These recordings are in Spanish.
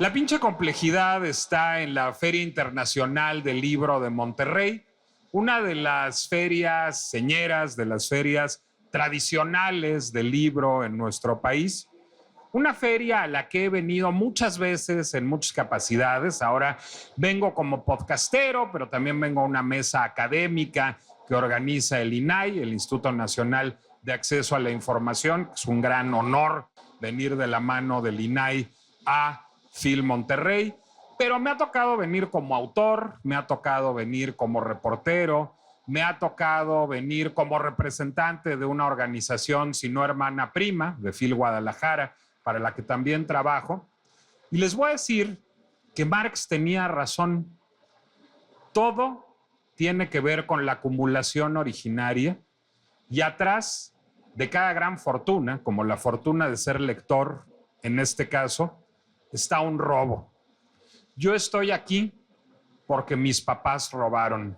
La pinche complejidad está en la Feria Internacional del Libro de Monterrey, una de las ferias señeras, de las ferias tradicionales del libro en nuestro país. Una feria a la que he venido muchas veces en muchas capacidades. Ahora vengo como podcastero, pero también vengo a una mesa académica que organiza el INAI, el Instituto Nacional de Acceso a la Información. Es un gran honor venir de la mano del INAI a Film Monterrey, pero me ha tocado venir como autor, me ha tocado venir como reportero, me ha tocado venir como representante de una organización, si no hermana prima, de Film Guadalajara, para la que también trabajo. Y les voy a decir que Marx tenía razón. Todo tiene que ver con la acumulación originaria y atrás de cada gran fortuna, como la fortuna de ser lector, en este caso, está un robo. Yo estoy aquí porque mis papás robaron.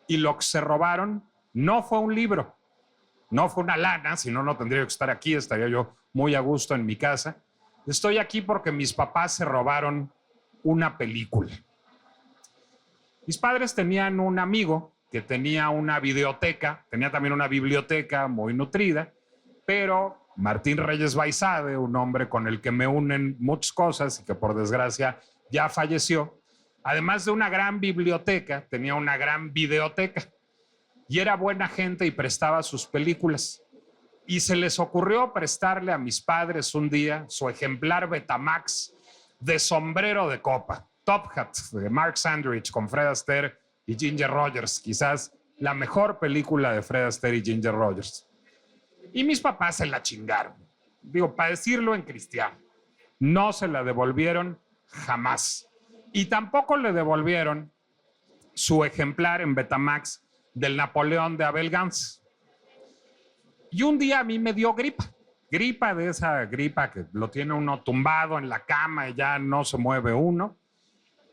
Y lo que se robaron no fue un libro, no fue una lana, si no, no tendría que estar aquí, estaría yo muy a gusto en mi casa. Estoy aquí porque mis papás se robaron una película. Mis padres tenían un amigo que tenía una videoteca, tenía también una biblioteca muy nutrida, pero Martín Reyes Baizade, un hombre con el que me unen muchas cosas y que por desgracia ya falleció, además de una gran biblioteca, tenía una gran videoteca y era buena gente y prestaba sus películas. Y se les ocurrió prestarle a mis padres un día su ejemplar Betamax de sombrero de copa, Top Hat, de Mark Sandrich, con Fred Astaire y Ginger Rogers, quizás la mejor película de Fred Astaire y Ginger Rogers. Y mis papás se la chingaron. Digo, para decirlo en cristiano, no se la devolvieron jamás. Y tampoco le devolvieron su ejemplar en Betamax del Napoleón de Abel Gance. Y un día a mí me dio gripa de esa gripa que lo tiene uno tumbado en la cama y ya no se mueve uno.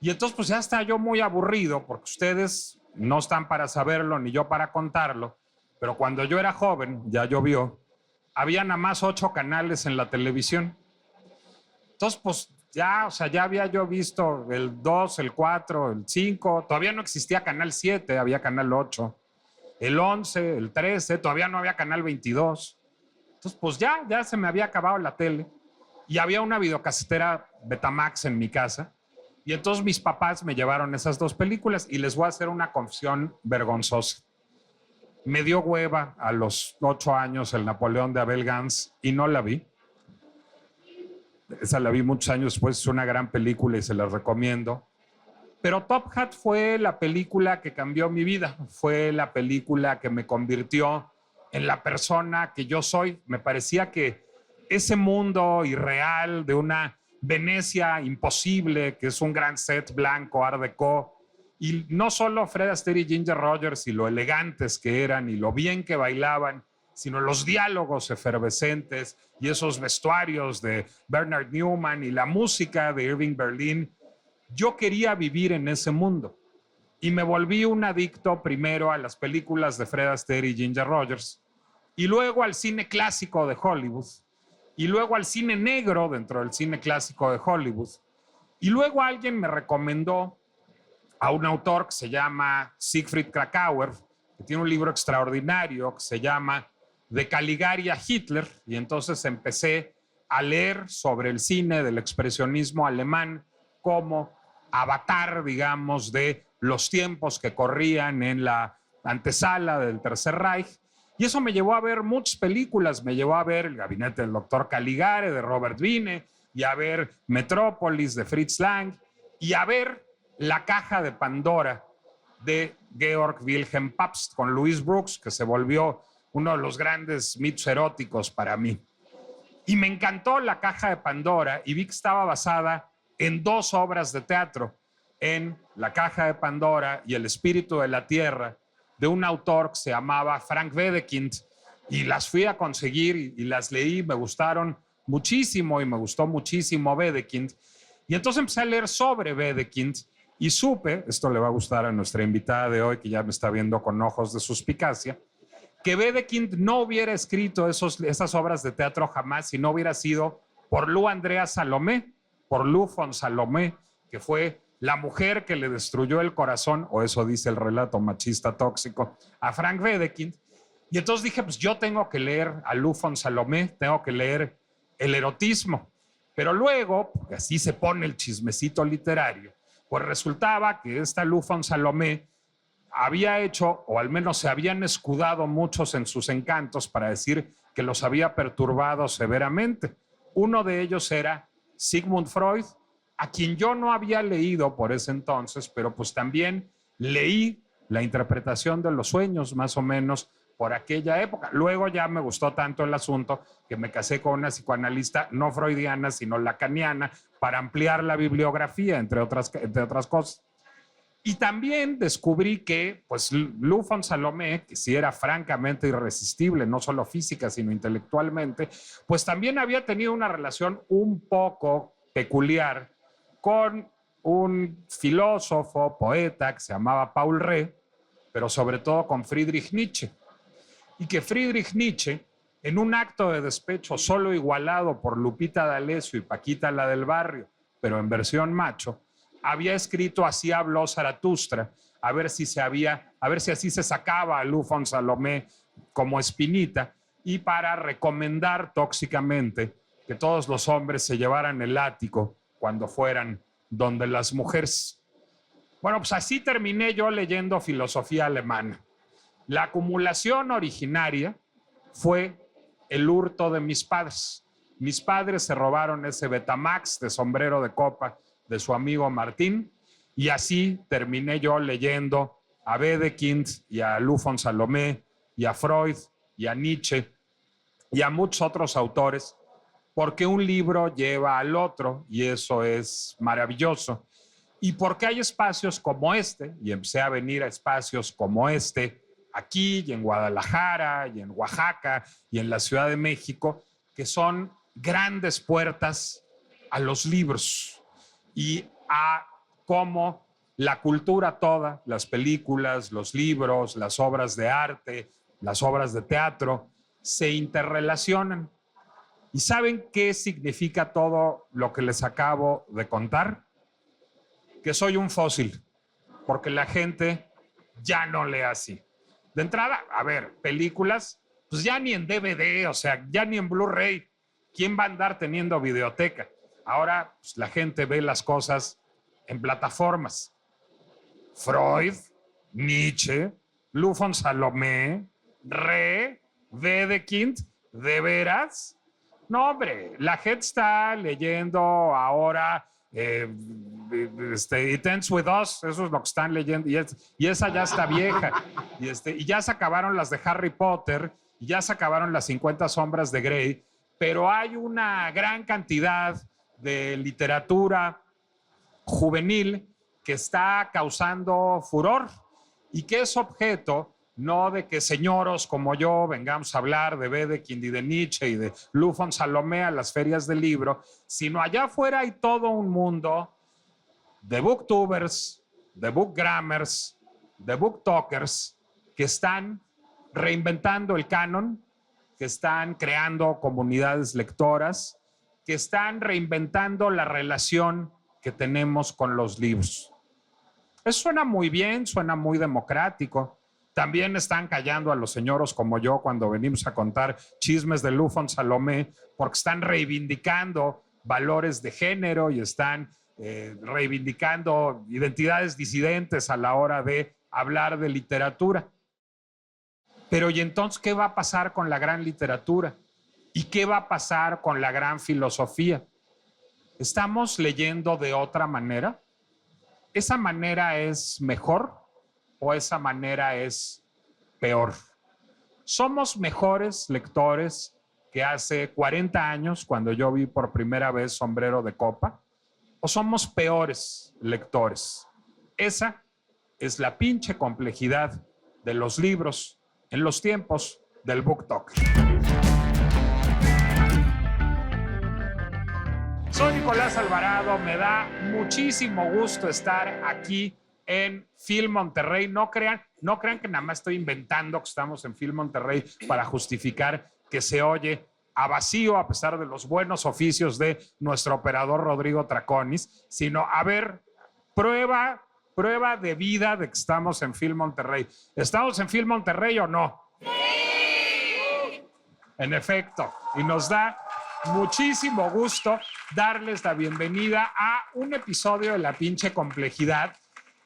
Y entonces pues ya está yo muy aburrido porque ustedes no están para saberlo ni yo para contarlo, pero cuando yo era joven, ya llovió, había nada más 8 canales en la televisión. Entonces pues ya, o sea, ya había yo visto el 2, el 4, el 5, todavía no existía Canal 7, había Canal 8, el 11, el 13, todavía no había Canal 22. Entonces, pues ya se me había acabado la tele y había una videocasetera Betamax en mi casa. Y entonces mis papás me llevaron esas 2 películas y les voy a hacer una confesión vergonzosa. Me dio hueva a los 8 años el Napoleón de Abel Gance y no la vi. Esa la vi muchos años después, es una gran película y se la recomiendo. Pero Top Hat fue la película que cambió mi vida, fue la película que me convirtió en la persona que yo soy. Me parecía que ese mundo irreal de una Venecia imposible, que es un gran set blanco, art déco, y no solo Fred Astaire y Ginger Rogers y lo elegantes que eran y lo bien que bailaban, sino los diálogos efervescentes y esos vestuarios de Bernard Newman y la música de Irving Berlin. Yo quería vivir en ese mundo y me volví un adicto primero a las películas de Fred Astaire y Ginger Rogers y luego al cine clásico de Hollywood y luego al cine negro dentro del cine clásico de Hollywood y luego alguien me recomendó a un autor que se llama Siegfried Kracauer, que tiene un libro extraordinario que se llama De Caligari a Hitler, y entonces empecé a leer sobre el cine del expresionismo alemán como avatar, digamos, de los tiempos que corrían en la antesala del Tercer Reich. Y eso me llevó a ver muchas películas, me llevó a ver El Gabinete del Doctor Caligari de Robert Wiene, y a ver Metrópolis de Fritz Lang, y a ver La Caja de Pandora de Georg Wilhelm Pabst con Louise Brooks, que se volvió uno de los grandes mitos eróticos para mí. Y me encantó La Caja de Pandora y vi que estaba basada en 2 obras de teatro, en La Caja de Pandora y El Espíritu de la Tierra, de un autor que se llamaba Frank Wedekind, y las fui a conseguir y las leí, me gustaron muchísimo y me gustó muchísimo Wedekind. Y entonces empecé a leer sobre Wedekind y supe, esto le va a gustar a nuestra invitada de hoy, que ya me está viendo con ojos de suspicacia, que Wedekind no hubiera escrito esas obras de teatro jamás si no hubiera sido por Lou Andrea Salomé, por Lou von Salomé, que fue la mujer que le destruyó el corazón, o eso dice el relato machista tóxico, a Frank Wedekind. Y entonces dije, pues yo tengo que leer a Lou von Salomé, tengo que leer el erotismo. Pero luego, porque así se pone el chismecito literario, pues resultaba que esta Lou von Salomé había hecho, o al menos se habían escudado muchos en sus encantos para decir que los había perturbado severamente. Uno de ellos era Sigmund Freud, a quien yo no había leído por ese entonces, pero pues también leí la interpretación de los sueños, más o menos, por aquella época. Luego ya me gustó tanto el asunto que me casé con una psicoanalista no freudiana, sino lacaniana, para ampliar la bibliografía, entre otras cosas. Y también descubrí que, pues, Lou von Salomé, que sí era francamente irresistible, no solo física, sino intelectualmente, pues también había tenido una relación un poco peculiar con un filósofo, poeta, que se llamaba Paul Rée, pero sobre todo con Friedrich Nietzsche. Y que Friedrich Nietzsche, en un acto de despecho solo igualado por Lupita D'Alessio y Paquita la del Barrio, pero en versión macho, había escrito Así habló Zaratustra, a ver si así se sacaba a Lou von Salomé como espinita, y para recomendar tóxicamente que todos los hombres se llevaran el látigo cuando fueran donde las mujeres. Bueno, pues así terminé yo leyendo filosofía alemana. La acumulación originaria fue el hurto de mis padres. Mis padres se robaron ese Betamax de sombrero de copa de su amigo Martín, y así terminé yo leyendo a Wedekind y a Lou von Salomé y a Freud y a Nietzsche y a muchos otros autores, porque un libro lleva al otro y eso es maravilloso. Y porque hay espacios como este, y empecé a venir a espacios como este, aquí y en Guadalajara y en Oaxaca y en la Ciudad de México, que son grandes puertas a los libros y a cómo la cultura toda, las películas, los libros, las obras de arte, las obras de teatro, se interrelacionan. ¿Y saben qué significa todo lo que les acabo de contar? Que soy un fósil, porque la gente ya no lee así. De entrada, a ver, películas, pues ya ni en DVD, o sea, ya ni en Blu-ray. ¿Quién va a andar teniendo videoteca? Ahora pues, la gente ve las cosas en plataformas. Freud, Nietzsche, Lou von Salomé, Rée, Wedekind, ¿de veras? No, hombre, la gente está leyendo ahora It Ends With Us, eso es lo que están leyendo, y esa ya está vieja, y ya se acabaron las de Harry Potter, y ya se acabaron las 50 sombras de Grey, pero hay una gran cantidad de literatura juvenil que está causando furor y que es objeto no de que señoros como yo vengamos a hablar de Wedekind y de Nietzsche y de Lou von Salomé a las ferias del libro, sino allá afuera hay todo un mundo de booktubers, de bookgrammers, de booktalkers que están reinventando el canon, que están creando comunidades lectoras, que están reinventando la relación que tenemos con los libros. Eso suena muy bien, suena muy democrático. También están callando a los señoros como yo cuando venimos a contar chismes de Lou von Salomé, porque están reivindicando valores de género y están reivindicando identidades disidentes a la hora de hablar de literatura. Pero ¿y entonces qué va a pasar con la gran literatura? ¿Y qué va a pasar con la gran filosofía? ¿Estamos leyendo de otra manera? ¿Esa manera es mejor o esa manera es peor? ¿Somos mejores lectores que hace 40 años cuando yo vi por primera vez Sombrero de Copa? ¿O somos peores lectores? Esa es la pinche complejidad de los libros en los tiempos del BookTok. Soy Nicolás Alvarado, me da muchísimo gusto estar aquí en Film Monterrey. No crean que nada más estoy inventando que estamos en Film Monterrey para justificar que se oye a vacío, a pesar de los buenos oficios de nuestro operador Rodrigo Traconis, sino a ver, prueba de vida de que estamos en Film Monterrey. ¿Estamos en Film Monterrey o no? ¡Sí! En efecto, y nos da muchísimo gusto darles la bienvenida a un episodio de La Pinche Complejidad.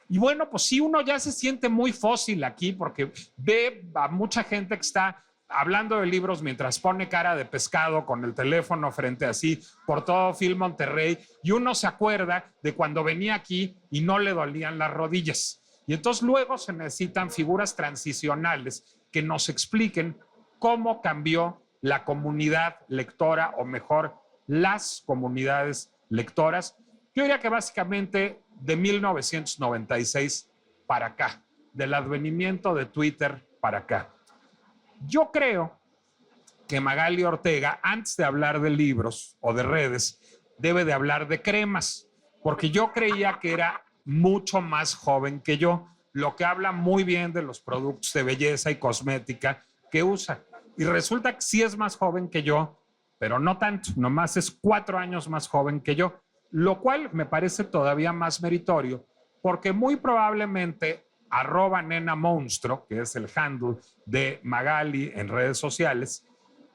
Y bueno, pues sí, uno ya se siente muy fósil aquí porque ve a mucha gente que está hablando de libros mientras pone cara de pescado con el teléfono frente a sí por todo Film Monterrey, y uno se acuerda de cuando venía aquí y no le dolían las rodillas. Y entonces luego se necesitan figuras transicionales que nos expliquen cómo cambió la comunidad lectora, o mejor, las comunidades lectoras. Yo diría que básicamente de 1996 para acá, del advenimiento de Twitter para acá. Yo creo que Magali Ortega, antes de hablar de libros o de redes, debe de hablar de cremas, porque yo creía que era mucho más joven que yo, lo que habla muy bien de los productos de belleza y cosmética que usa. Y resulta que sí es más joven que yo, pero no tanto, nomás es 4 años más joven que yo, lo cual me parece todavía más meritorio, porque muy probablemente @nenamonstruo, que es el handle de Magali en redes sociales,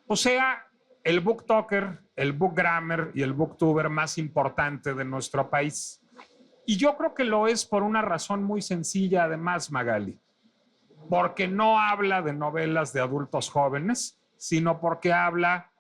o sea, el booktoker, el bookgrammer y el booktuber más importante de nuestro país. Y yo creo que lo es por una razón muy sencilla, además, Magali, porque no habla de novelas de adultos jóvenes, sino porque habla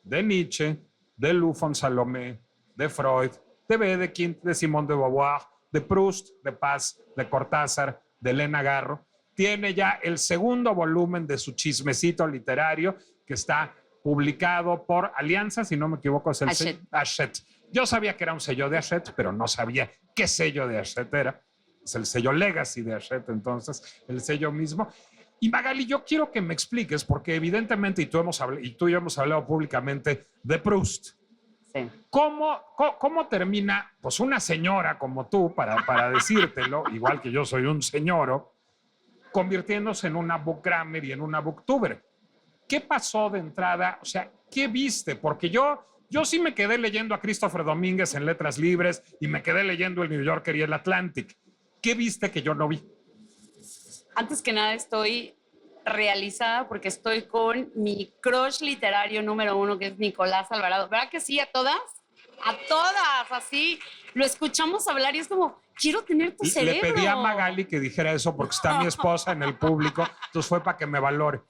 de Nietzsche, de Lufon Salomé, de Freud, de Wedekind, de Simone de Beauvoir, de Proust, de Paz, de Cortázar, de Elena Garro. Tiene ya el segundo volumen de su chismecito literario, que está publicado por Alianza, si no me equivoco, es el Hachette. Yo sabía que era un sello de Hachette, pero no sabía qué sello de Hachette era. Es el sello Legacy de Hachette, entonces, el sello mismo. Y Magali, yo quiero que me expliques, porque evidentemente, y tú y yo hemos hablado públicamente de Proust. Sí. ¿Cómo termina, pues, una señora como tú, para decírtelo, igual que yo soy un señoro, convirtiéndose en una bookgrammer y en una booktuber? ¿Qué pasó de entrada? O sea, ¿qué viste? Porque yo sí me quedé leyendo a Christopher Domínguez en Letras Libres y me quedé leyendo el New Yorker y el Atlantic. ¿Qué viste que yo no vi? Antes que nada, estoy realizada porque estoy con mi crush literario número 1, que es Nicolás Alvarado. ¿Verdad que sí? ¿A todas? A todas, así. Lo escuchamos hablar y es como, quiero tener tu cerebro. Le pedí a Magali que dijera eso porque está mi esposa en el público, entonces fue para que me valore.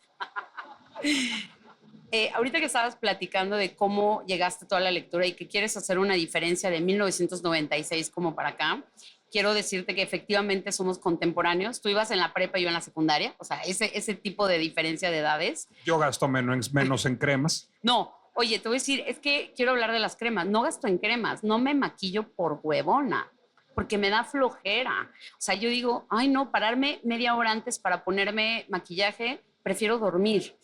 Ahorita que estabas platicando de cómo llegaste a toda la lectura y que quieres hacer una diferencia de 1996 como para acá, quiero decirte que efectivamente somos contemporáneos. Tú ibas en la prepa y yo en la secundaria, o sea, ese tipo de diferencia de edades. Yo gasto menos en cremas. No, oye, te voy a decir, es que quiero hablar de las cremas. No gasto en cremas, no me maquillo por huevona, porque me da flojera. O sea, yo digo, ay no, pararme media hora antes para ponerme maquillaje, prefiero dormir.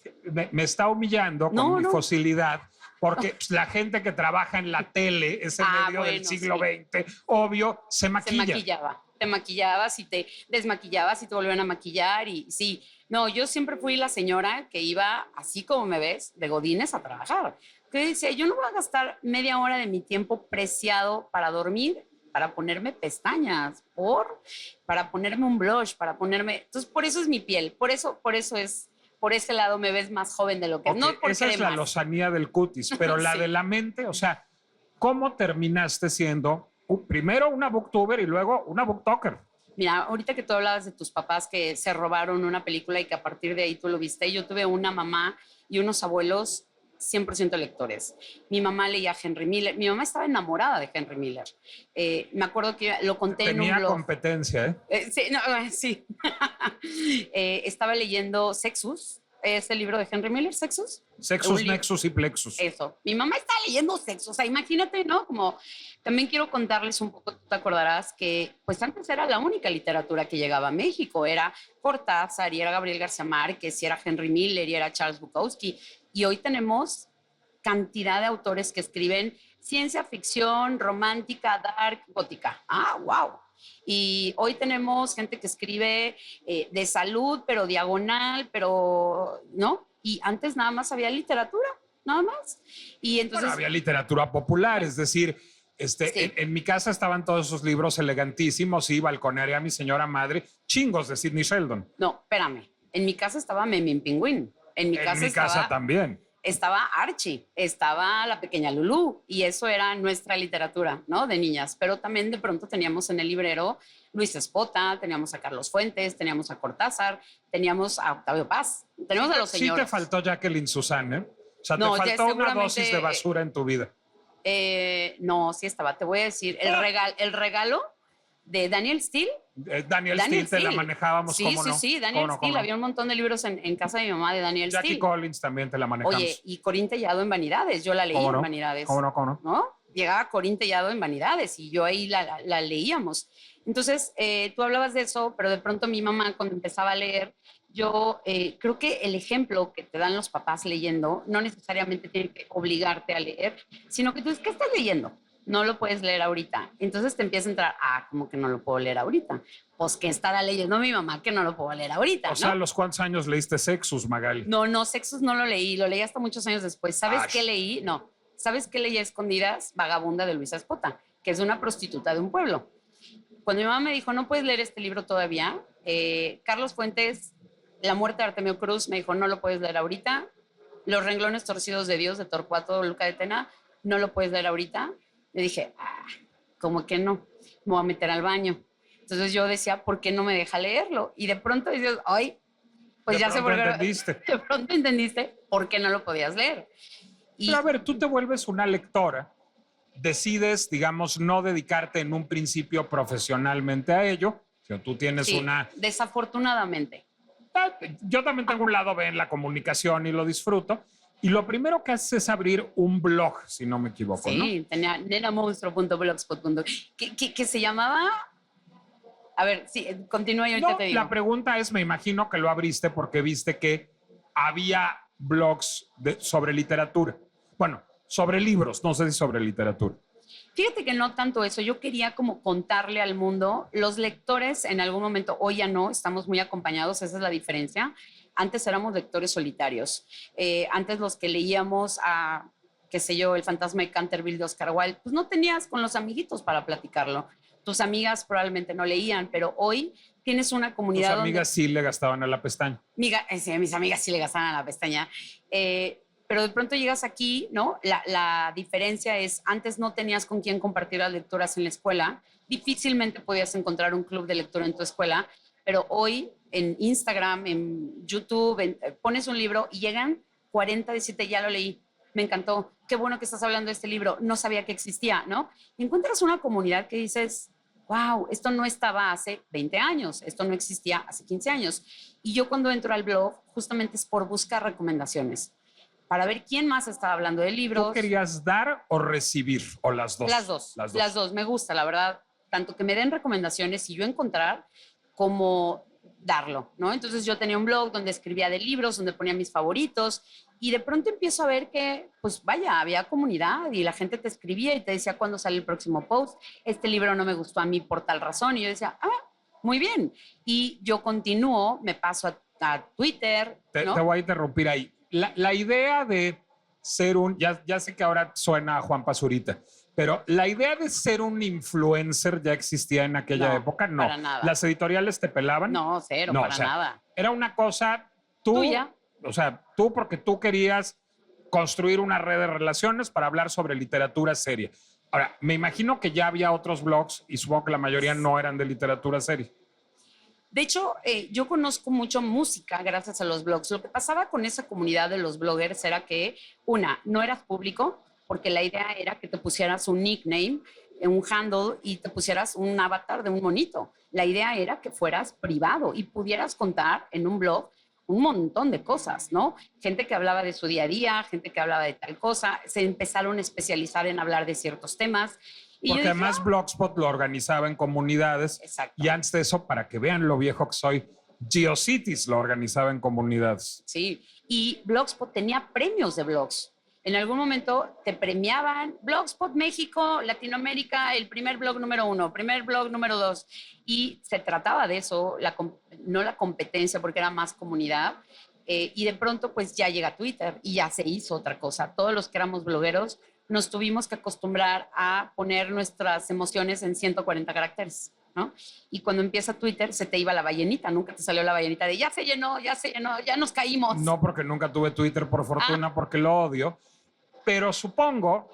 Me está humillando con mi fosilidad, porque pues, la gente que trabaja en la tele, ese medio del siglo XX, obvio, se maquilla. Te maquillabas y te desmaquillabas y te volvían a maquillar. Y sí, no, yo siempre fui la señora que iba, así como me ves, de godines a trabajar. Que decía, yo no voy a gastar media hora de mi tiempo preciado para dormir, para ponerme pestañas, para ponerme un blush, para ponerme... Entonces, por eso es mi piel, por eso es... Por ese lado me ves más joven de lo que... Okay, no por esa cremas. Es la lozanía del cutis, pero la de la mente, o sea, ¿cómo terminaste siendo primero una booktuber y luego una booktoker? Mira, ahorita que tú hablabas de tus papás que se robaron una película y que a partir de ahí tú lo viste, yo tuve una mamá y unos abuelos 100% lectores. Mi mamá leía a Henry Miller. Mi mamá estaba enamorada de Henry Miller. Me acuerdo que lo conté en un blog. Tenía competencia, ¿eh? Sí. Estaba leyendo Sexus, ese libro de Henry Miller, Sexus. Sexus, Nexus y Plexus. Eso. Mi mamá está leyendo Sexus. O sea, imagínate, ¿no? Como también quiero contarles un poco, tú te acordarás que pues antes era la única literatura que llegaba a México. Era Cortázar y era Gabriel García Márquez y era Henry Miller y era Charles Bukowski. Y hoy tenemos cantidad de autores que escriben ciencia ficción, romántica, dark, gótica. ¡Ah, wow! Y hoy tenemos gente que escribe de salud, pero diagonal, pero, ¿no? Y antes nada más había literatura. nada más. Y entonces... Bueno, había literatura popular, es decir, Sí. en mi casa estaban todos esos libros elegantísimos y balconearía a mi señora madre, chingos de Sidney Sheldon. No, espérame. En mi casa estaba Memín Pingüín. En mi En casa mi casa también. estaba Archie, estaba la pequeña Lulú, y eso era nuestra literatura, ¿no? De niñas. Pero también de pronto teníamos en el librero Luis Espota, teníamos a Carlos Fuentes, teníamos a Cortázar, teníamos a Octavio Paz, teníamos a los señores. Sí te faltó Jacqueline Susann, ¿eh? O sea, No, te ya faltó una seguramente, dosis de basura en tu vida. No, sí estaba. Te voy a decir, el regalo de Daniel Steele. Daniel Steele te la manejábamos, Sí, ¿cómo sí, no? sí, Daniel ¿Cómo Steele. no? Había un montón de libros en casa de mi mamá de Daniel Jackie Steele. Collins también te la manejamos. Oye, y Corín Tellado en Vanidades. Yo la leí ¿Cómo en no? Vanidades. ¿Cómo no? ¿Cómo no? ¿No? Llegaba Corín Tellado en Vanidades y yo ahí la leíamos. Entonces, tú hablabas de eso, pero de pronto mi mamá, cuando empezaba a leer, yo creo que el ejemplo que te dan los papás leyendo no necesariamente tiene que obligarte a leer, sino que tú dices, ¿qué estás leyendo? No lo puedes leer ahorita. Entonces te empieza a entrar, como que no lo puedo leer ahorita. Pues que estará leyendo mi mamá que no lo puedo leer ahorita, O sea, ¿a los cuántos años leíste Sexus, Magali? No, Sexus no lo leí hasta muchos años después. ¿Sabes qué leí? No. ¿Sabes qué leí a escondidas? Vagabunda de Luisa Espota, que es una prostituta de un pueblo. Cuando mi mamá me dijo, no puedes leer este libro todavía, Carlos Fuentes, La muerte de Artemio Cruz, me dijo, no lo puedes leer ahorita. Los renglones torcidos de Dios, de Torcuato Luca de Tena, no lo puedes leer ahorita. Le dije, como que no, me voy a meter al baño. Entonces yo decía, ¿por qué no me deja leerlo? Y de pronto dices, ay, pues ya se volvió. Entendiste. De pronto entendiste por qué no lo podías leer. Y, pero a ver, tú te vuelves una lectora, decides, digamos, no dedicarte en un principio profesionalmente a ello, sino tú tienes sí, una... Desafortunadamente. Yo también tengo un lado B en la comunicación y lo disfruto. Y lo primero que haces es abrir un blog, si no me equivoco, ¿no? Sí, tenía nenamonstro.blogspot.com que se llamaba... A ver, sí, continúa y ahorita te digo. La pregunta es, me imagino que lo abriste porque viste que había blogs sobre literatura. Bueno, sobre libros, no sé si sobre literatura. Fíjate que no tanto eso, yo quería como contarle al mundo, los lectores en algún momento, hoy ya no, estamos muy acompañados, esa es la diferencia. Antes éramos lectores solitarios, antes los que leíamos a, qué sé yo, El fantasma de Canterville de Oscar Wilde, pues no tenías con los amiguitos para platicarlo. Tus amigas probablemente no leían, pero hoy tienes una comunidad. Tus amigas sí le gastaban a la pestaña. Sí, mis amigas sí le gastaban a la pestaña. Pero de pronto llegas aquí, ¿no? La diferencia es, antes no tenías con quién compartir las lecturas en la escuela, difícilmente podías encontrar un club de lectura en tu escuela, pero hoy en Instagram, en YouTube, pones un libro y llegan 40, decirte, ya lo leí, me encantó, qué bueno que estás hablando de este libro, no sabía que existía, ¿no? Y encuentras una comunidad que dices, wow, esto no estaba hace 20 años, esto no existía hace 15 años. Y yo cuando entro al blog, justamente es por buscar recomendaciones, para ver quién más estaba hablando de libros. ¿Tú querías dar o recibir? ¿O las dos? Las dos, me gusta, la verdad, tanto que me den recomendaciones y yo encontrar, como darlo, ¿no? Entonces yo tenía un blog donde escribía de libros, donde ponía mis favoritos, y de pronto empiezo a ver que, pues vaya, había comunidad y la gente te escribía y te decía cuándo sale el próximo post, este libro no me gustó a mí por tal razón, y yo decía, muy bien, y yo continúo, me paso a Twitter, ¿no? Te voy a interrumpir ahí. La idea de ser ya sé que ahora suena a Juan Pazurita, pero la idea de ser un influencer ya existía en aquella época, no. Para nada. ¿Las editoriales te pelaban? No, cero, no, para nada. Era una cosa tuya. O sea, tú porque tú querías construir una red de relaciones para hablar sobre literatura seria. Ahora, me imagino que ya había otros blogs y supongo que la mayoría no eran de literatura seria. De hecho, yo conozco mucho música gracias a los blogs. Lo que pasaba con esa comunidad de los bloggers era que, no eras público, porque la idea era que te pusieras un nickname, un handle y te pusieras un avatar de un monito. La idea era que fueras privado y pudieras contar en un blog un montón de cosas, ¿no? Gente que hablaba de su día a día, gente que hablaba de tal cosa, se empezaron a especializar en hablar de ciertos temas. Y porque además Blogspot lo organizaba en comunidades. Exacto. Y antes de eso, para que vean lo viejo que soy, GeoCities lo organizaba en comunidades. Sí, y Blogspot tenía premios de blogs. En algún momento te premiaban Blogspot México, Latinoamérica, el primer blog número 1, primer blog número 2. Y se trataba de eso, no la competencia, porque era más comunidad, y de pronto pues ya llega Twitter y ya se hizo otra cosa. Todos los que éramos blogueros nos tuvimos que acostumbrar a poner nuestras emociones en 140 caracteres, ¿no? Y cuando empieza Twitter se te iba la ballenita, nunca te salió la ballenita de ya se llenó, ya nos caímos. No, porque nunca tuve Twitter, por fortuna, porque lo odio. Pero supongo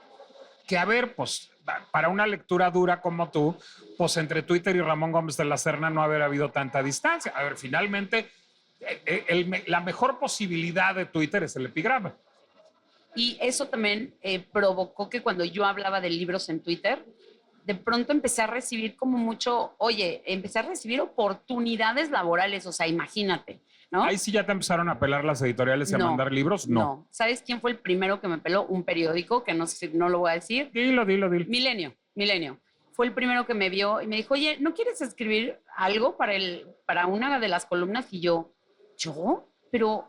que, a ver, pues, para una lectura dura como tú, pues entre Twitter y Ramón Gómez de la Serna no haber habido tanta distancia. A ver, finalmente, la mejor posibilidad de Twitter es el epigrama. Y eso también provocó que cuando yo hablaba de libros en Twitter, de pronto empecé a recibir como mucho, oye, empecé a recibir oportunidades laborales, o sea, imagínate, ¿no? Ahí sí ya te empezaron a pelar las editoriales y a mandar libros, no. ¿Sabes quién fue el primero que me peló? Un periódico, que no sé, no lo voy a decir. Dilo. Milenio. Fue el primero que me vio y me dijo, oye, ¿no quieres escribir algo para una de las columnas? Y yo, pero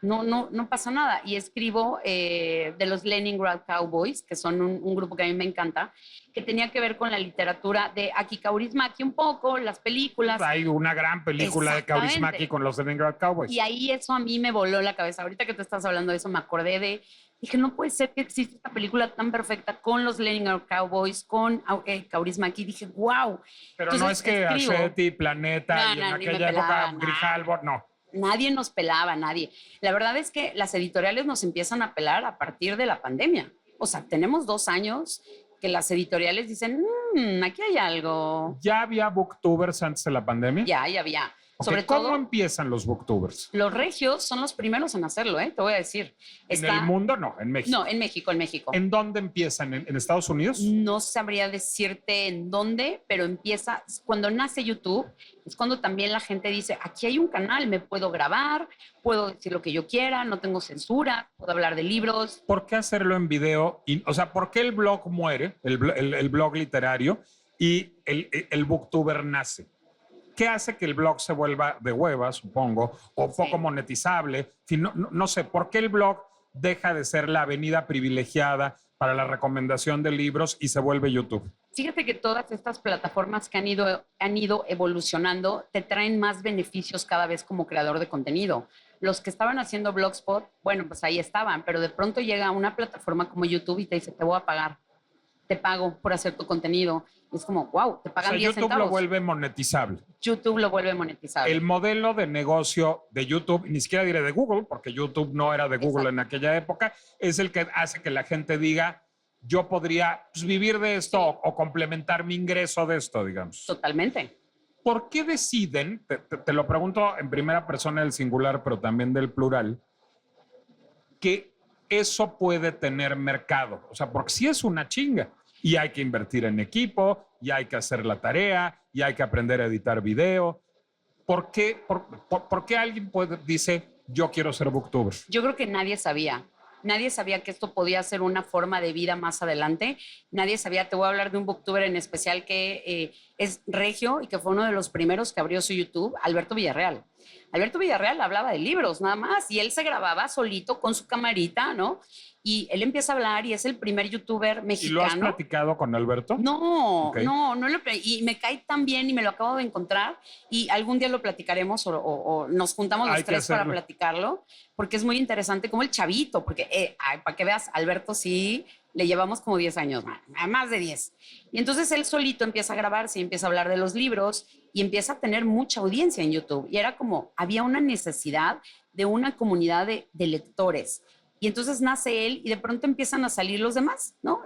no pasa nada. Y escribo de los Leningrad Cowboys, que son un grupo que a mí me encanta, que tenía que ver con la literatura de Aki Kaurismäki un poco, las películas. Hay una gran película de Kaurismäki con los Leningrad Cowboys. Y ahí eso a mí me voló la cabeza. Ahorita que te estás hablando de eso me acordé dije, no puede ser que exista esta película tan perfecta con los Leningrad Cowboys, con Kaurismäki. Dije, wow. Pero entonces, no es que Asceti, Planeta y en aquella época Grijalbo, no. Nadie nos pelaba, nadie. La verdad es que las editoriales nos empiezan a pelar a partir de la pandemia. O sea, tenemos 2 años que las editoriales dicen, aquí hay algo. ¿Ya había booktubers antes de la pandemia? Ya había. Okay, sobre ¿cómo empiezan los booktubers? Los regios son los primeros en hacerlo, te voy a decir. ¿En el mundo? No, en México. No, en México. ¿En dónde empiezan? ¿En Estados Unidos? No sabría decirte en dónde, pero empieza, cuando nace YouTube, es cuando también la gente dice, aquí hay un canal, me puedo grabar, puedo decir lo que yo quiera, no tengo censura, puedo hablar de libros. ¿Por qué hacerlo en video? O sea, ¿por qué el blog muere, el blog literario, y el booktuber nace? ¿Qué hace que el blog se vuelva de hueva, supongo, o poco monetizable? No sé, ¿por qué el blog deja de ser la avenida privilegiada para la recomendación de libros y se vuelve YouTube? Fíjate que todas estas plataformas que han ido evolucionando te traen más beneficios cada vez como creador de contenido. Los que estaban haciendo Blogspot, bueno, pues ahí estaban, pero de pronto llega una plataforma como YouTube y te dice, te voy a pagar. Te pago por hacer tu contenido. Es como, wow, te pagan 10 centavos. YouTube lo vuelve monetizable. YouTube lo vuelve monetizable. El modelo de negocio de YouTube, ni siquiera diré de Google, porque YouTube no era de Google en aquella época, es el que hace que la gente diga, yo podría vivir de esto o complementar mi ingreso de esto, digamos. Totalmente. ¿Por qué deciden, te lo pregunto en primera persona del singular, pero también del plural, que eso puede tener mercado? O sea, porque sí es una chinga y hay que invertir en equipo, y hay que hacer la tarea, y hay que aprender a editar video. ¿Por qué alguien dice, yo quiero ser booktuber? Yo creo que nadie sabía. Nadie sabía que esto podía ser una forma de vida más adelante. Nadie sabía, te voy a hablar de un booktuber en especial que es regio y que fue uno de los primeros que abrió su YouTube, Alberto Villarreal. Alberto Villarreal hablaba de libros nada más y él se grababa solito con su camarita, ¿no? Y él empieza a hablar y es el primer youtuber mexicano. ¿Y lo has platicado con Alberto? No, okay. No, y me cae tan bien y me lo acabo de encontrar y algún día lo platicaremos o nos juntamos los tres para platicarlo, porque es muy interesante como el chavito, porque para que veas, Alberto sí le llevamos como 10 años, más de 10. Y entonces él solito empieza a grabarse y empieza a hablar de los libros y empieza a tener mucha audiencia en YouTube. Y era como, había una necesidad de una comunidad de lectores. Y entonces nace él y de pronto empiezan a salir los demás, ¿no?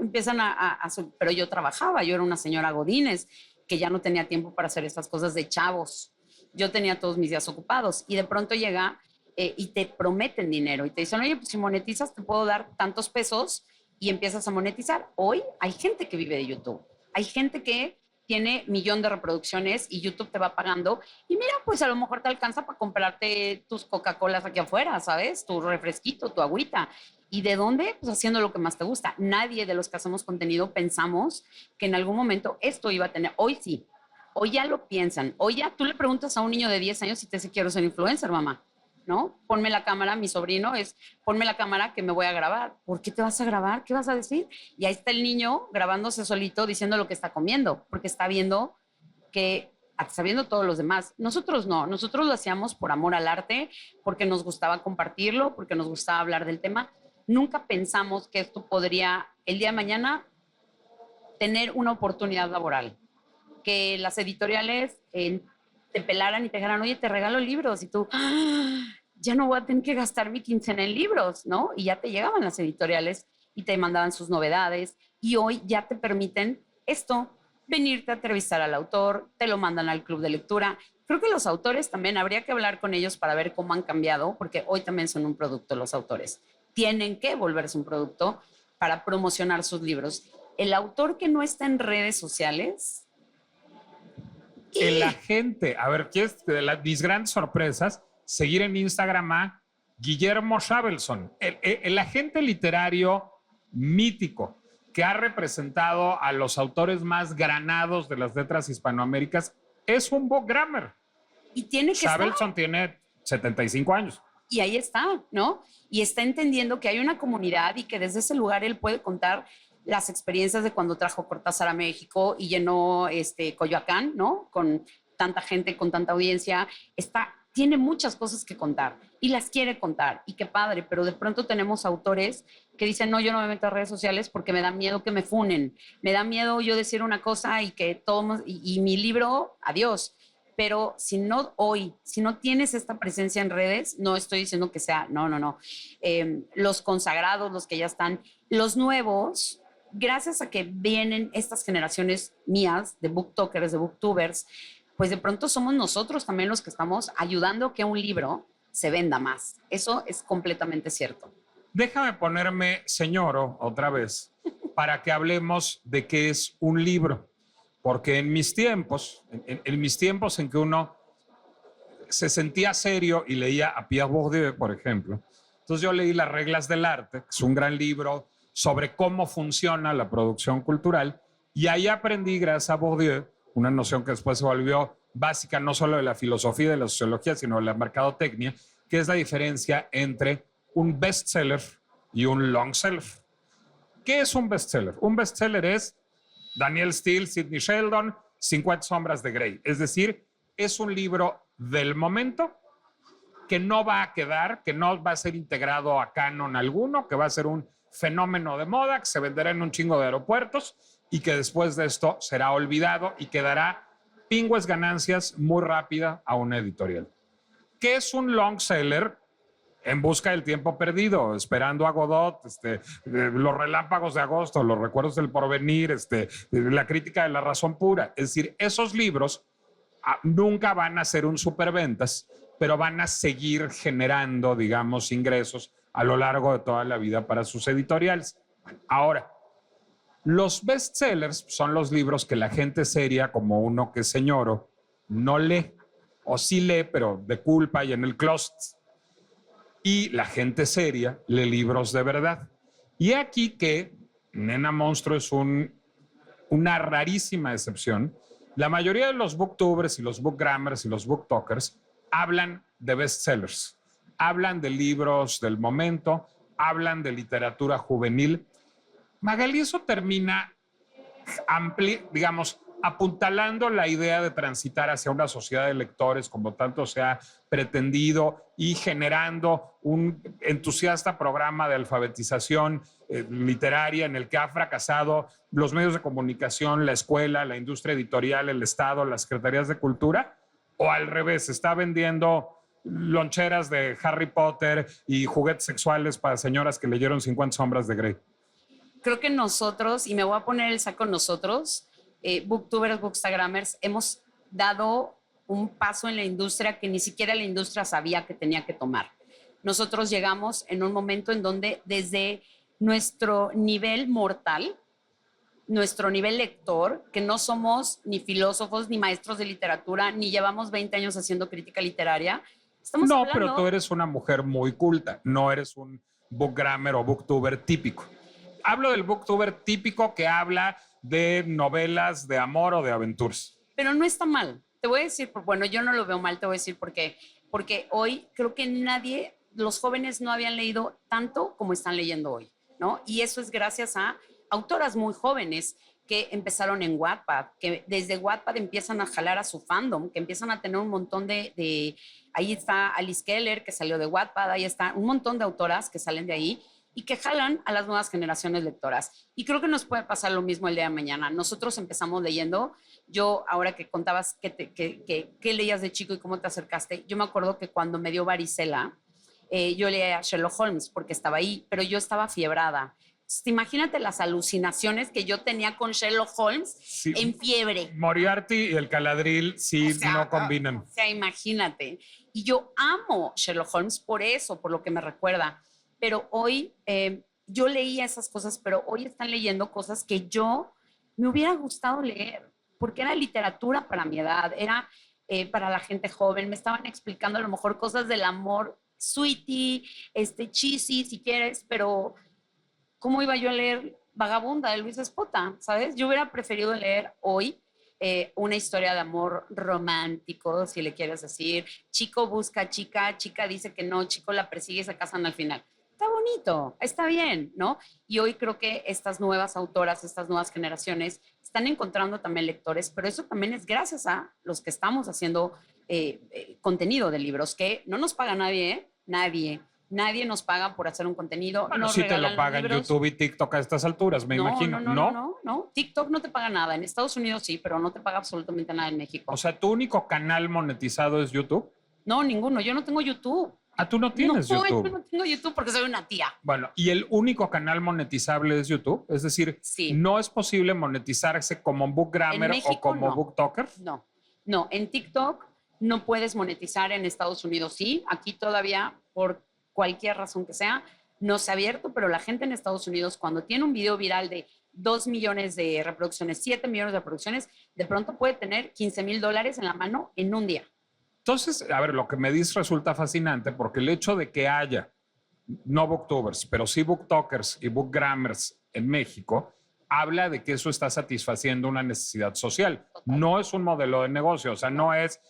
Pero yo trabajaba, yo era una señora Godínez que ya no tenía tiempo para hacer estas cosas de chavos. Yo tenía todos mis días ocupados y de pronto llega y te prometen dinero y te dicen, oye, pues si monetizas te puedo dar tantos pesos y empiezas a monetizar. Hoy hay gente que vive de YouTube. Hay gente que tiene 1 millón de reproducciones y YouTube te va pagando. Y mira, pues a lo mejor te alcanza para comprarte tus Coca-Colas aquí afuera, ¿sabes? Tu refresquito, tu agüita. ¿Y de dónde? Pues haciendo lo que más te gusta. Nadie de los que hacemos contenido pensamos que en algún momento esto iba a tener. Hoy sí. Hoy ya lo piensan. Hoy ya tú le preguntas a un niño de 10 años si te dice quiero ser influencer, mamá. ¿No? Ponme la cámara, mi sobrino ponme la cámara que me voy a grabar. ¿Por qué te vas a grabar? ¿Qué vas a decir? Y ahí está el niño grabándose solito diciendo lo que está comiendo, porque está viendo que sabiendo todos los demás. Nosotros no, nosotros lo hacíamos por amor al arte, porque nos gustaba compartirlo, porque nos gustaba hablar del tema. Nunca pensamos que esto podría el día de mañana tener una oportunidad laboral, que las editoriales te pelaran y te dijeran, oye, te regalo libros, y tú, ¡ah! Ya no voy a tener que gastar mi quincena en libros, ¿no? Y ya te llegaban las editoriales y te mandaban sus novedades, y hoy ya te permiten esto, venirte a entrevistar al autor, te lo mandan al club de lectura. Creo que los autores también habría que hablar con ellos para ver cómo han cambiado, porque hoy también son un producto los autores. Tienen que volverse un producto para promocionar sus libros. El autor que no está en redes sociales... La gente, a ver, ¿quieres de mis grandes sorpresas? Seguir en Instagram a Guillermo Shabelson, el agente literario mítico que ha representado a los autores más granados de las letras hispanoaméricas, es un bookgrammer. Y tiene que Shabelson tiene 75 años. Y ahí está, ¿no? Y está entendiendo que hay una comunidad y que desde ese lugar él puede contar las experiencias de cuando trajo Cortázar a México y llenó Coyoacán, ¿no? Con tanta gente, con tanta audiencia. Tiene muchas cosas que contar y las quiere contar. Y qué padre, pero de pronto tenemos autores que dicen, no, yo no me meto a redes sociales porque me da miedo que me funen. Me da miedo yo decir una cosa y que todo... Y mi libro, adiós. Pero si no tienes esta presencia en redes, no estoy diciendo que sea, no. Los consagrados, los que ya están, los nuevos, gracias a que vienen estas generaciones mías de booktokers, de booktubers, pues de pronto somos nosotros también los que estamos ayudando a que un libro se venda más. Eso es completamente cierto. Déjame ponerme señoro otra vez para que hablemos de qué es un libro. Porque en mis tiempos, en que uno se sentía serio y leía a Pierre Bourdieu, por ejemplo, entonces yo leí Las reglas del arte, que es un gran libro sobre cómo funciona la producción cultural, y ahí aprendí, gracias a Bourdieu, una noción que después se volvió básica no solo de la filosofía y de la sociología, sino de la mercadotecnia, que es la diferencia entre un bestseller y un longseller. ¿Qué es un bestseller? Un bestseller es Danielle Steel, Sidney Sheldon, 50 sombras de Grey. Es decir, es un libro del momento que no va a quedar, que no va a ser integrado a canon alguno, que va a ser un fenómeno de moda, que se venderá en un chingo de aeropuertos y que después de esto será olvidado y quedará pingües ganancias muy rápida a una editorial. ¿Qué es un long seller? En busca del tiempo perdido, esperando a Godot, los relámpagos de agosto, los recuerdos del porvenir, la crítica de la razón pura. Es decir, esos libros nunca van a ser un superventas, pero van a seguir generando, digamos, ingresos a lo largo de toda la vida para sus editoriales. Ahora, los bestsellers son los libros que la gente seria, como uno que es señoro, no lee, o sí lee, pero de culpa y en el closet. Y la gente seria lee libros de verdad. Y aquí que Nena Monstruo es una rarísima excepción. La mayoría de los booktubers y los bookgrammers y los booktokers hablan de bestsellers, hablan de libros del momento, hablan de literatura juvenil. Magalí, eso termina digamos, apuntalando la idea de transitar hacia una sociedad de lectores como tanto se ha pretendido y generando un entusiasta programa de alfabetización literaria en el que ha fracasado los medios de comunicación, la escuela, la industria editorial, el Estado, las secretarías de cultura, o al revés, está vendiendo loncheras de Harry Potter y juguetes sexuales para señoras que leyeron 50 sombras de Grey. Creo que nosotros, y me voy a poner el saco nosotros, booktubers, bookstagrammers, hemos dado un paso en la industria que ni siquiera la industria sabía que tenía que tomar. Nosotros llegamos en un momento en donde desde nuestro nivel mortal, nuestro nivel lector, que no somos ni filósofos, ni maestros de literatura, ni llevamos 20 años haciendo crítica literaria, estamos hablando... pero tú eres una mujer muy culta, no eres un bookgrammer o booktuber típico. Hablo del booktuber típico que habla de novelas de amor o de aventuras. Pero no está mal. Te voy a decir, bueno, yo no lo veo mal, te voy a decir por qué. Porque hoy creo que los jóvenes no habían leído tanto como están leyendo hoy, ¿no? Y eso es gracias a autoras muy jóvenes que empezaron en Wattpad, que desde Wattpad empiezan a jalar a su fandom, que empiezan a tener un montón ahí está Alice Keller, que salió de Wattpad, ahí está un montón de autoras que salen de ahí y que jalan a las nuevas generaciones lectoras. Y creo que nos puede pasar lo mismo el día de mañana. Nosotros empezamos leyendo, yo ahora que contabas qué leías de chico y cómo te acercaste, yo me acuerdo que cuando me dio varicela, yo leía Sherlock Holmes porque estaba ahí, pero yo estaba fiebrada. Imagínate las alucinaciones que yo tenía con Sherlock Holmes Sí. en fiebre. Moriarty y el Caladril sí no combinan. O sea, imagínate. Y yo amo Sherlock Holmes por eso, por lo que me recuerda. Pero hoy yo leía esas cosas, pero hoy están leyendo cosas que yo me hubiera gustado leer, porque era literatura para mi edad, era para la gente joven. Me estaban explicando a lo mejor cosas del amor, sweetie, cheesy, si quieres, pero ¿cómo iba yo a leer Vagabunda de Luis Espota? ¿Sabes? Yo hubiera preferido leer hoy una historia de amor romántico, si le quieres decir. Chico busca a chica, chica dice que no, chico la persigue y se casan al final. Está bonito, está bien, ¿no? Y hoy creo que estas nuevas autoras, estas nuevas generaciones están encontrando también lectores, pero eso también es gracias a los que estamos haciendo contenido de libros, que no nos paga nadie, ¿eh? Nadie nos paga por hacer un contenido. Bueno, sí te lo pagan YouTube y TikTok a estas alturas, me imagino. No. TikTok no te paga nada. En Estados Unidos sí, pero no te paga absolutamente nada en México. O sea, ¿tu único canal monetizado es YouTube? No, ninguno. Yo no tengo YouTube. Ah, ¿tú no tienes YouTube? Yo no tengo YouTube porque soy una tía. Bueno, ¿y el único canal monetizable es YouTube? Es decir, sí. ¿No es posible monetizarse como Bookgrammer o como BookToker? No. En TikTok no puedes monetizar, en Estados Unidos sí. Aquí todavía, por cualquier razón que sea, no se ha abierto, pero la gente en Estados Unidos, cuando tiene un video viral de 2 millones de reproducciones, 7 millones de reproducciones, de pronto puede tener $15,000 en la mano en un día. Entonces, a ver, lo que me dices resulta fascinante porque el hecho de que haya no booktubers, pero sí booktokers y bookgrammers en México, habla de que eso está satisfaciendo una necesidad social. No es un modelo de negocio, o sea, no es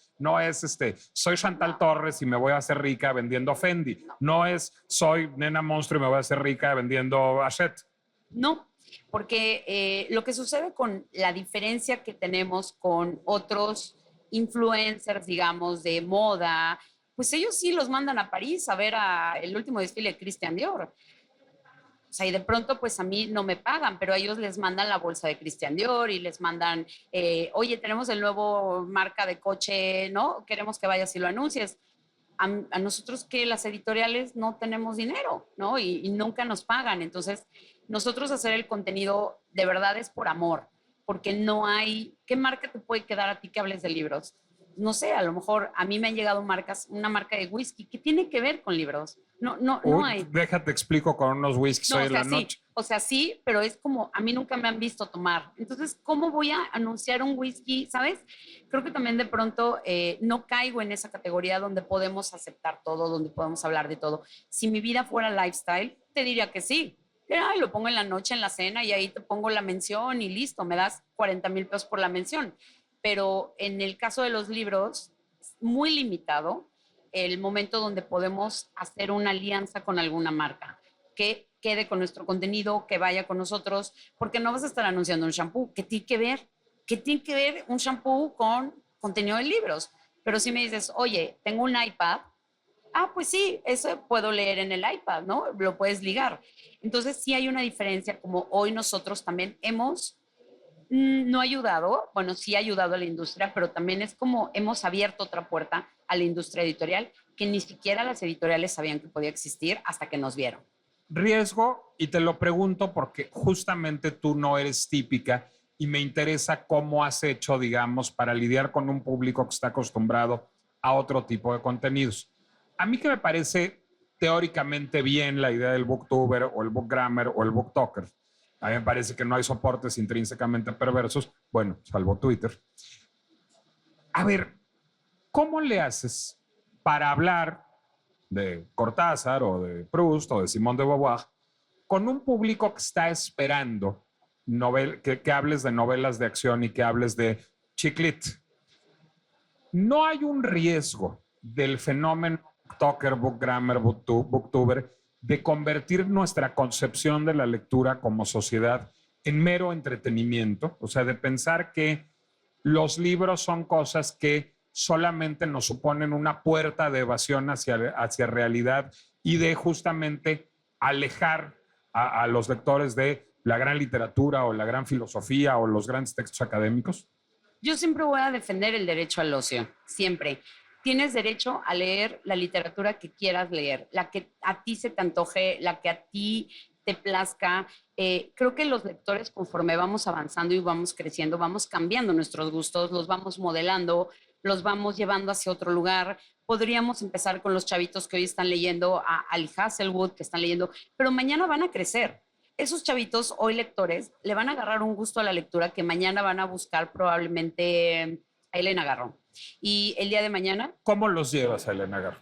soy Chantal Torres y me voy a hacer rica vendiendo Fendi. No es soy Nena Monstruo y me voy a hacer rica vendiendo Hachette. No, porque lo que sucede con la diferencia que tenemos con otros influencers, digamos, de moda, pues ellos sí los mandan a París a ver el último desfile de Christian Dior. O sea, y de pronto, pues a mí no me pagan, pero a ellos les mandan la bolsa de Christian Dior y les mandan, oye, tenemos el nuevo marca de coche, ¿no? Queremos que vayas y lo anuncies. A nosotros que las editoriales no tenemos dinero, ¿no? Y nunca nos pagan. Entonces, nosotros hacer el contenido de verdad es por amor, porque no hay, ¿qué marca te puede quedar a ti que hables de libros? No sé, a lo mejor a mí me han llegado marcas, una marca de whisky que tiene que ver con libros. No hay. Déjate explico con unos whiskies hoy en la noche. Sí, o sea, sí, pero es como, a mí nunca me han visto tomar. Entonces, ¿cómo voy a anunciar un whisky? ¿Sabes? Creo que también de pronto no caigo en esa categoría donde podemos aceptar todo, donde podemos hablar de todo. Si mi vida fuera lifestyle, te diría que sí. Lo pongo en la noche, en la cena, y ahí te pongo la mención y listo, me das 40,000 pesos por la mención. Pero en el caso de los libros, es muy limitado el momento donde podemos hacer una alianza con alguna marca, que quede con nuestro contenido, que vaya con nosotros, porque no vas a estar anunciando un shampoo. ¿Qué tiene que ver un shampoo con contenido de libros? Pero si me dices, oye, tengo un iPad, pues sí, eso puedo leer en el iPad, ¿no? Lo puedes ligar. Entonces sí hay una diferencia, como hoy nosotros también no ayudado, bueno, sí ha ayudado a la industria, pero también es como hemos abierto otra puerta a la industria editorial que ni siquiera las editoriales sabían que podía existir hasta que nos vieron. Riesgo, y te lo pregunto porque justamente tú no eres típica y me interesa cómo has hecho, digamos, para lidiar con un público que está acostumbrado a otro tipo de contenidos. A mí que me parece teóricamente bien la idea del booktuber o el bookgrammer o el booktoker. A mí me parece que no hay soportes intrínsecamente perversos, bueno, salvo Twitter. A ver, ¿cómo le haces para hablar de Cortázar o de Proust o de Simone de Beauvoir con un público que está esperando que hables de novelas de acción y que hables de chiclit? ¿No hay un riesgo del fenómeno booktoker, bookgrammer, booktuber de convertir nuestra concepción de la lectura como sociedad en mero entretenimiento, o sea, de pensar que los libros son cosas que solamente nos suponen una puerta de evasión hacia realidad y de justamente alejar a los lectores de la gran literatura o la gran filosofía o los grandes textos académicos? Yo siempre voy a defender el derecho al ocio, siempre. Tienes derecho a leer la literatura que quieras leer, la que a ti se te antoje, la que a ti te plazca. Creo que los lectores, conforme vamos avanzando y vamos creciendo, vamos cambiando nuestros gustos, los vamos modelando, los vamos llevando hacia otro lugar. Podríamos empezar con los chavitos que hoy están leyendo a Ali Hasselwood, que están leyendo, pero mañana van a crecer. Esos chavitos, hoy lectores, le van a agarrar un gusto a la lectura que mañana van a buscar probablemente a Elena Garro. Y el día de mañana, ¿Cómo los llevas a Elena Garro?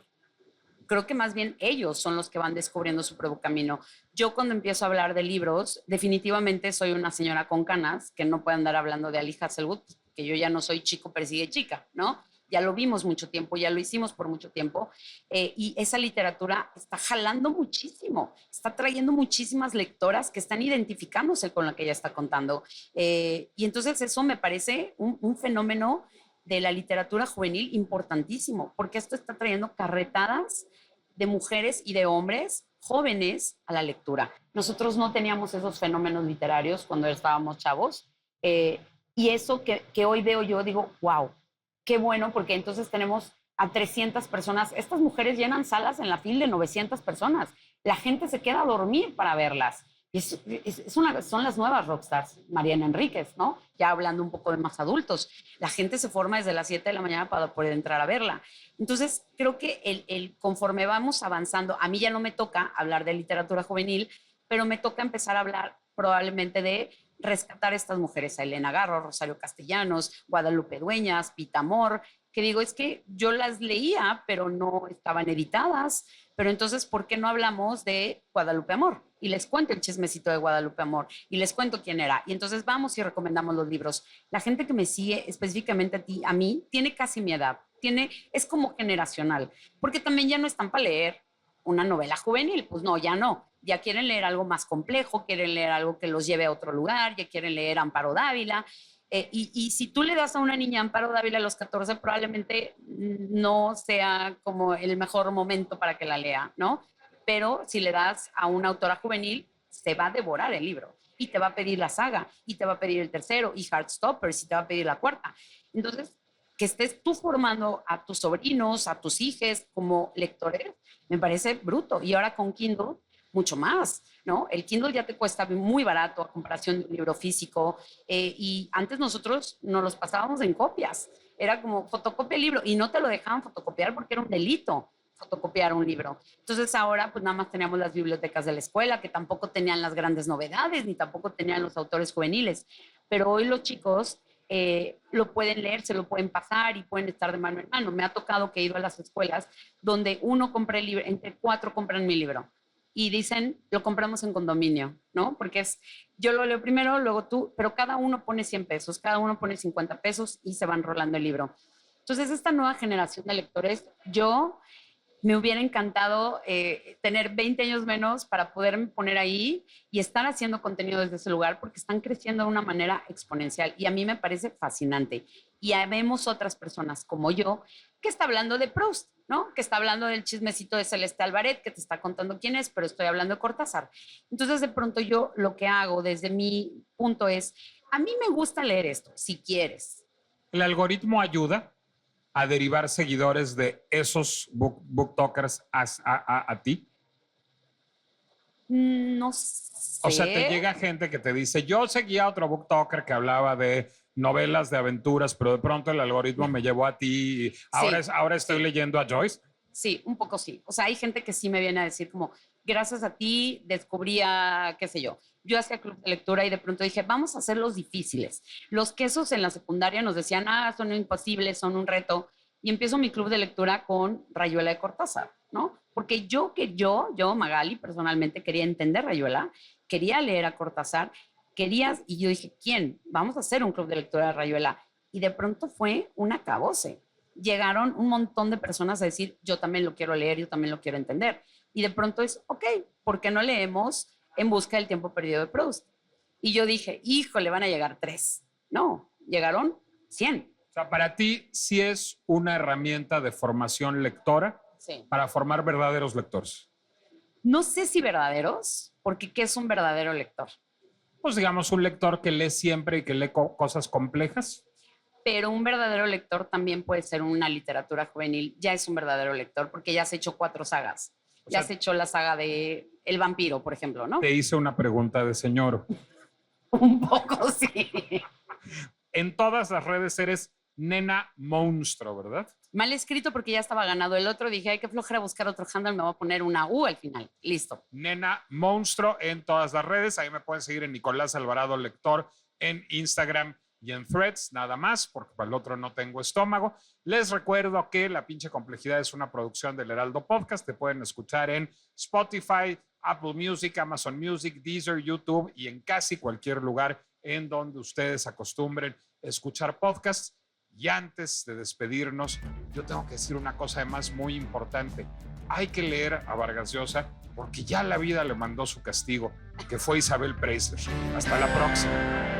creo que más bien ellos son los que van descubriendo su propio camino. Yo cuando empiezo a hablar de libros, definitivamente soy una señora con canas que no puede andar hablando de Ali Hasselwood, que yo ya no soy chico persigue chica, ¿no? Ya lo vimos mucho tiempo, ya lo hicimos por mucho tiempo, y esa literatura está jalando muchísimo, está trayendo muchísimas lectoras que están identificándose con lo que ella está contando. Y entonces eso me parece un fenómeno de la literatura juvenil importantísimo, porque esto está trayendo carretadas de mujeres y de hombres jóvenes a la lectura. Nosotros no teníamos esos fenómenos literarios cuando estábamos chavos, y eso que hoy veo yo digo, wow, qué bueno, porque entonces tenemos a 300 personas. Estas mujeres llenan salas en la fila de 900 personas. La gente se queda a dormir para verlas. Son las nuevas rockstars, Mariana Enríquez, ¿no? Ya hablando un poco de más adultos. La gente se forma desde las 7 de la mañana para poder entrar a verla. Entonces, creo que conforme vamos avanzando, a mí ya no me toca hablar de literatura juvenil, pero me toca empezar a hablar probablemente de rescatar a estas mujeres, a Elena Garro, Rosario Castellanos, Guadalupe Dueñas, Pita Amor, que digo, es que yo las leía, pero no estaban editadas. Pero entonces, ¿por qué no hablamos de Guadalupe Amor? Y les cuento el chismecito de Guadalupe Amor y les cuento quién era. Y entonces vamos y recomendamos los libros. La gente que me sigue, específicamente a mí, tiene casi mi edad. Es como generacional, porque también ya no están para leer una novela juvenil, pues no, ya no. Ya quieren leer algo más complejo, quieren leer algo que los lleve a otro lugar, ya quieren leer Amparo Dávila. Y si tú le das a una niña Amparo Dávila a los 14, probablemente no sea como el mejor momento para que la lea, ¿no? Pero si le das a una autora juvenil, se va a devorar el libro y te va a pedir la saga y te va a pedir el tercero y Heartstoppers y te va a pedir la cuarta. Entonces, que estés tú formando a tus sobrinos, a tus hijos como lectores, me parece bruto. Y ahora con Kindle, mucho más, ¿no? El Kindle ya te cuesta muy barato a comparación de un libro físico, y antes nosotros nos los pasábamos en copias. Era como fotocopia el libro y no te lo dejaban fotocopiar porque era un delito fotocopiar un libro. Entonces ahora pues nada más teníamos las bibliotecas de la escuela que tampoco tenían las grandes novedades ni tampoco tenían los autores juveniles, pero hoy los chicos lo pueden leer, se lo pueden pasar y pueden estar de mano en mano. Me ha tocado que he ido a las escuelas donde uno compra el libro, entre 4 compran mi libro y dicen, lo compramos en condominio, ¿no? Porque yo lo leo primero, luego tú, pero cada uno pone 100 pesos, cada uno pone 50 pesos y se van rolando el libro. Entonces, esta nueva generación de lectores, yo me hubiera encantado tener 20 años menos para poderme poner ahí y estar haciendo contenido desde ese lugar porque están creciendo de una manera exponencial y a mí me parece fascinante. Y vemos otras personas como yo que está hablando de Proust, ¿no? Que está hablando del chismecito de Celeste Albaret, que te está contando quién es, pero estoy hablando de Cortázar. Entonces, de pronto yo lo que hago desde mi punto es, a mí me gusta leer esto, si quieres. ¿El algoritmo ayuda a derivar seguidores de esos booktokers a ti? No sé. O sea, te llega gente que te dice, yo seguía a otro booktoker que hablaba de novelas de aventuras, pero de pronto el algoritmo me llevó a ti y ahora estoy leyendo a Joyce. Sí, un poco sí. O sea, hay gente que sí me viene a decir como, gracias a ti descubría, qué sé yo. Yo hacía club de lectura y de pronto dije, vamos a hacer los difíciles. Los quesos en la secundaria nos decían, son imposibles, son un reto. Y empiezo mi club de lectura con Rayuela de Cortázar, ¿no? Porque yo, Magali, personalmente quería entender Rayuela, quería leer a Cortázar, y yo dije, ¿quién? Vamos a hacer un club de lectura de Rayuela. Y de pronto fue un acabose. Llegaron un montón de personas a decir, yo también lo quiero leer, yo también lo quiero entender. Y de pronto es, ok, ¿por qué no leemos En busca del tiempo perdido de Proust? Y yo dije, híjole, van a llegar 3. No, llegaron 100. O sea, para ti sí es una herramienta de formación lectora Sí. para formar verdaderos lectores. No sé si verdaderos, porque ¿qué es un verdadero lector? Pues digamos un lector que lee siempre y que lee cosas complejas. Pero un verdadero lector también puede ser una literatura juvenil. Ya es un verdadero lector porque ya has hecho 4 sagas. Ya has hecho la saga de El vampiro, por ejemplo, ¿no? Te hice una pregunta de señor. Un poco, sí. En todas las redes eres Nena Monstruo, ¿verdad? Mal escrito porque ya estaba ganado el otro. Dije, ay, qué flojera buscar otro handle, me voy a poner una U al final. Listo. Nena Monstruo en todas las redes. Ahí me pueden seguir en Nicolás Alvarado Lector en Instagram y en Threads, nada más, porque para el otro no tengo estómago. Les recuerdo que La Pinche Complejidad es una producción del Heraldo Podcast. Te pueden escuchar en Spotify, Apple Music, Amazon Music, Deezer, YouTube y en casi cualquier lugar en donde ustedes acostumbren escuchar podcasts. Y antes de despedirnos, yo tengo que decir una cosa además muy importante. Hay que leer a Vargas Llosa porque ya la vida le mandó su castigo, que fue Isabel Preisler. Hasta la próxima.